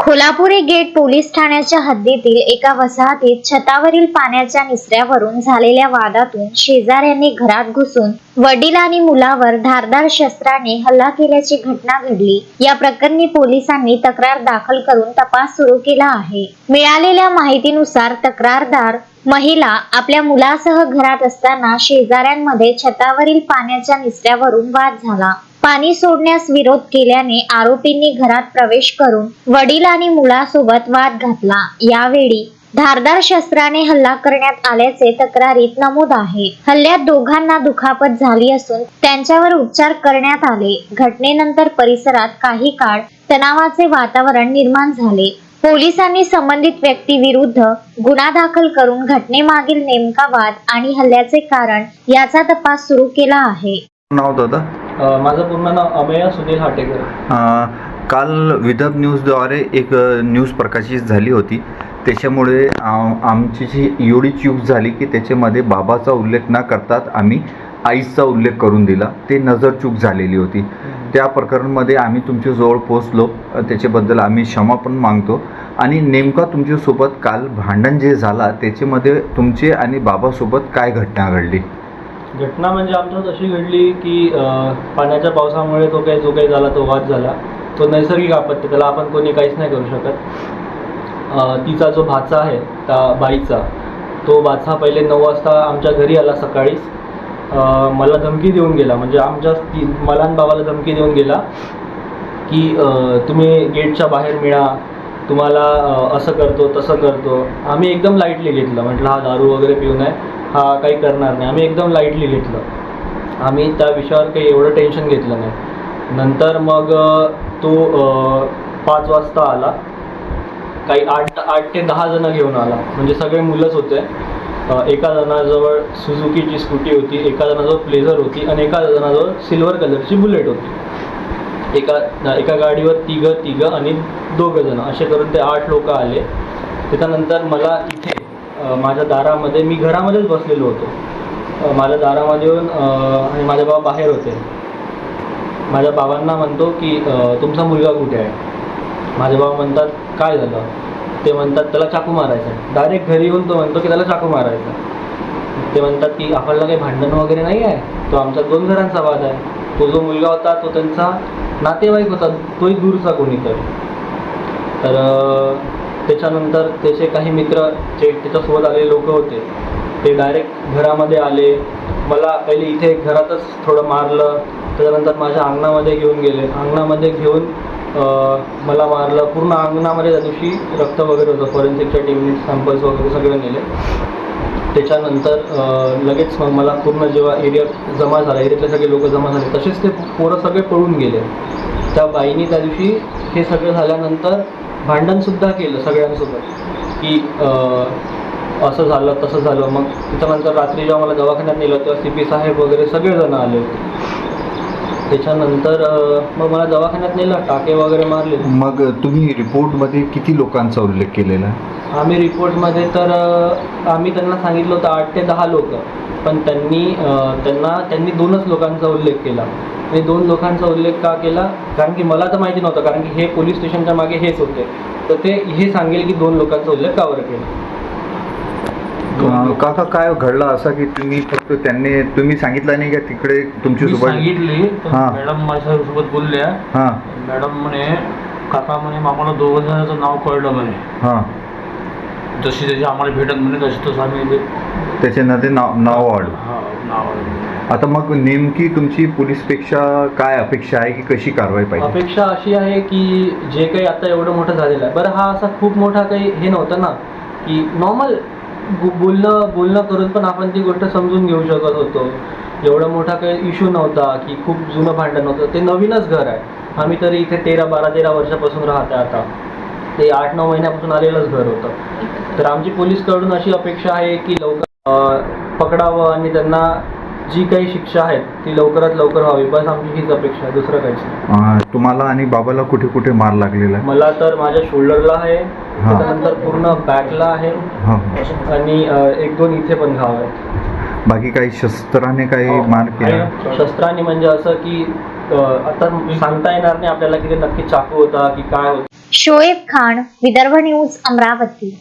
Kholapuri gate police ठाण्याच्या हद्दीतील एका वसाहतीत छतावरील पाण्याच्या निचऱ्यावरून झालेल्या वादातून शेजाऱ्यांनी घरात घुसून वडील आणि मुलावर धारदार शस्त्राने हल्ला केल्याची घटना घडली। या प्रकरणी पोलिसांनी तक्रार दाखल करून तपास सुरू केला आहे। मिळालेल्या माहितीनुसार तक्रारदार महिला आपल्या मुलासह घरात असताना शेजाऱ्यांमध्ये छतावरील पाण्याच्या निचऱ्यावरून वाद झाला। पाणी सोडण्यास विरोध केल्याने आरोपींनी घरात प्रवेश करून वडील आणि मुलासोबत वाद घातला। यावेळी धारदार शस्त्राने हल्ला करण्यात आल्याचे तक्रारीत नमूद आहे। हल्ल्यात दोघांना दुखापत झाली असून त्यांच्यावर उपचार करण्यात आले। घटनेनंतर परिसरात काही काळ तणावाचे वातावरण निर्माण झाले। पोलिसांनी संबंधित व्यक्तीविरुद्ध गुन्हा दाखल करून घटनेमागील नेमका वाद आणि हल्ल्याचे कारण याचा तपास सुरू केला आहे। नाव दादा? माझं पूर्ण नाव अमेय सुनील हाटेकर। काल विदर्भ न्यूजद्वारे एक न्यूज प्रकाशित झाली होती, त्याच्यामुळे आमची जी एवढी चूक झाली की त्याच्यामध्ये बाबाचा उल्लेख न करतात आम्ही आईचा उल्लेख करून दिला, ते नजर चूक झालेली होती। त्या प्रकरणामध्ये आम्ही तुमच्याजवळ पोहोचलो, त्याच्याबद्दल आम्ही क्षमा पण मागतो। आणि नेमका तुमच्यासोबत काल भांडण जे झाला त्याच्यामध्ये तुमचे आणि बाबासोबत काय घटना घडली? घटना म्हणजे आमच्यात अशी घडली की पाण्याच्या पावसामुळे जो काही झाला तो वाद झाला, तो नैसर्गिक आपत्ती, त्याला आपण कोणी काहीच नाही करू शकत। तिचा जो भाचा आहे त्या बाईचा, तो भाचा पहिले 9 वाजता आमच्या घरी आला सकाळीच। मला धमकी देऊन गेला, म्हणजे मला आणि बाबाला धमकी देऊन गेला की तुम्ही गेटच्या बाहेर मिळा, तुम्हाला असं करतो तसं करतो। आम्ही एकदम लाईटली घेतलं, म्हटलं हा दारू वगैरे पिऊ नये, हा काही करणार नाही, आम्ही एकदम लाईटली घेतलं। आम्ही त्या विषयावर काही एवढं टेन्शन घेतलं नाही। नंतर मग तो 5 वाजता आला, काही 8 ते 10 जण घेऊन आला, म्हणजे सगळे मुलंच होते। एका जणाजवळ सुझुकीची स्कूटी होती, एका जणाजवळ प्लेझर होती आणि एका जणाजवळ सिल्वर कलरची बुलेट होती। एका गाडीवर तिघं आणि 2 जण, असे करून ते 8 लोक आले। त्याच्यानंतर मला इथे माझ्या दारामध्ये, मी घरामध्येच बसलेलो होतो, माझ्या दारामध्ये येऊन आणि माझे बाबा बाहेर होते। माझ्या बाबांना म्हणतो की तुमचा मुलगा कुठे आहे? माझे बाबा म्हणतात काय झालं? ते म्हणतात त्याला चाकू मारायचा आहे। डायरेक्ट घरी येऊन तो म्हणतो की त्याला चाकू मारायचा। ते म्हणतात की आपल्याला काही भांडण वगैरे नाही आहे, तो आमच्या 2 घरांचा वाद आहे। तो जो मुलगा होता तो त्यांचा नातेवाईक होता, तोही दूरचा कोणीतरी। तर त्याच्यानंतर त्याचे काही मित्र जे त्याच्यासोबत आलेले लोक होते ते डायरेक्ट घरामध्ये आले। मला पहिले इथे घरातच थोडं मारलं, त्याच्यानंतर माझ्या अंगणामध्ये घेऊन गेले। अंगणामध्ये घेऊन मला मारलं, पूर्ण अंगणामध्ये त्या दिवशी रक्त वगैरे होतं। फॉरेन्सिकच्या टीमने सॅम्पल्स वगैरे सगळे नेले। त्याच्यानंतर लगेच मग मला पूर्ण जेव्हा एरिया जमा झाला, एरियातले सगळे लोक जमा झाले, तसेच ते पोरं सगळे पळून गेले। त्या बाईनी त्या दिवशी हे सगळं झाल्यानंतर भांडणसुद्धा केलं सगळ्यांसोबत की असं झालं तसं झालं। मग त्याच्यानंतर रात्री जेव्हा मला दवाखान्यात नेलं तेव्हा CP साहेब वगैरे सगळेजण आले होते। त्याच्यानंतर मग मला दवाखान्यात नेलं, टाके वगैरे मारले। मग तुम्ही रिपोर्टमध्ये किती लोकांचा उल्लेख केलेला? आम्ही रिपोर्टमध्ये तर आम्ही त्यांना सांगितलं होतं 8 ते 10 लोक, पण त्यांनी 2च लोकांचा उल्लेख केला। आणि 2 लोकांचा उल्लेख का केला? कारण की मला तर माहिती नव्हतं, कारण की हे पोलीस स्टेशनच्या मागे हेच होते, तर ते हे सांगेल की 2 लोकांचा उल्लेख का बरं केला। काका काय घडलं असं की तुम्ही सांगितलं नाही का तिकडे तुमच्यासोबत? सांगितली, मॅडम माझ्यासोबत बोलल्या। मॅडम म्हणे काका म्हणे आम्हाला 2 जणांचं नाव कळलं म्हणे, जशी त्याची आम्हाला भेटत म्हणे तसं आम्ही त्याच्यानंतर नाव वाढलं। आता मग नेमकी तुमची पोलीसपेक्षा काय अपेक्षा आहे की कशी कारवाई पाहिजे? अपेक्षा अशी आहे की जे काही आता एवढं मोठं झालेलं आहे, बरं हा असा खूप मोठा काही हे नव्हतं ना, की नॉर्मल बोलणं करून पण आपण ती गोष्ट समजून घेऊ शकत होतो। एवढा मोठा काही इश्यू नव्हता की खूप जुनं भांडण होतं, ते नवीनच घर आहे। आम्ही तरी इथे 12-13 वर्षापासून राहतो, आता ते 8-9 महिन्यापासून आलेलंच घर होतं। तर आमची पोलीसकडून अशी अपेक्षा आहे की लवकर पकडावं आणि त्यांना जी काही शिक्षा आहे ती लवकरात लवकर व्हावी, बस आमची हीच अपेक्षा आहे, दुसरं काहीच नाही। तुम्हाला आणि बाबाला कुठे कुठे मार लागलेला आहे? मला तर माझ्या शोल्डरला आहे, त्यानंतर पूर्ण बॅकला आहे आणि 1-2 इथे पण घाव आहेत। बाकी काही शस्त्राने काही मार केला? शस्त्राने म्हणजे असं की आता सांगता येणार नाही आपल्याला की ते नक्की चाकू होता की काय होतं। शोएब खान, विदर्भ न्यूज, अमरावती.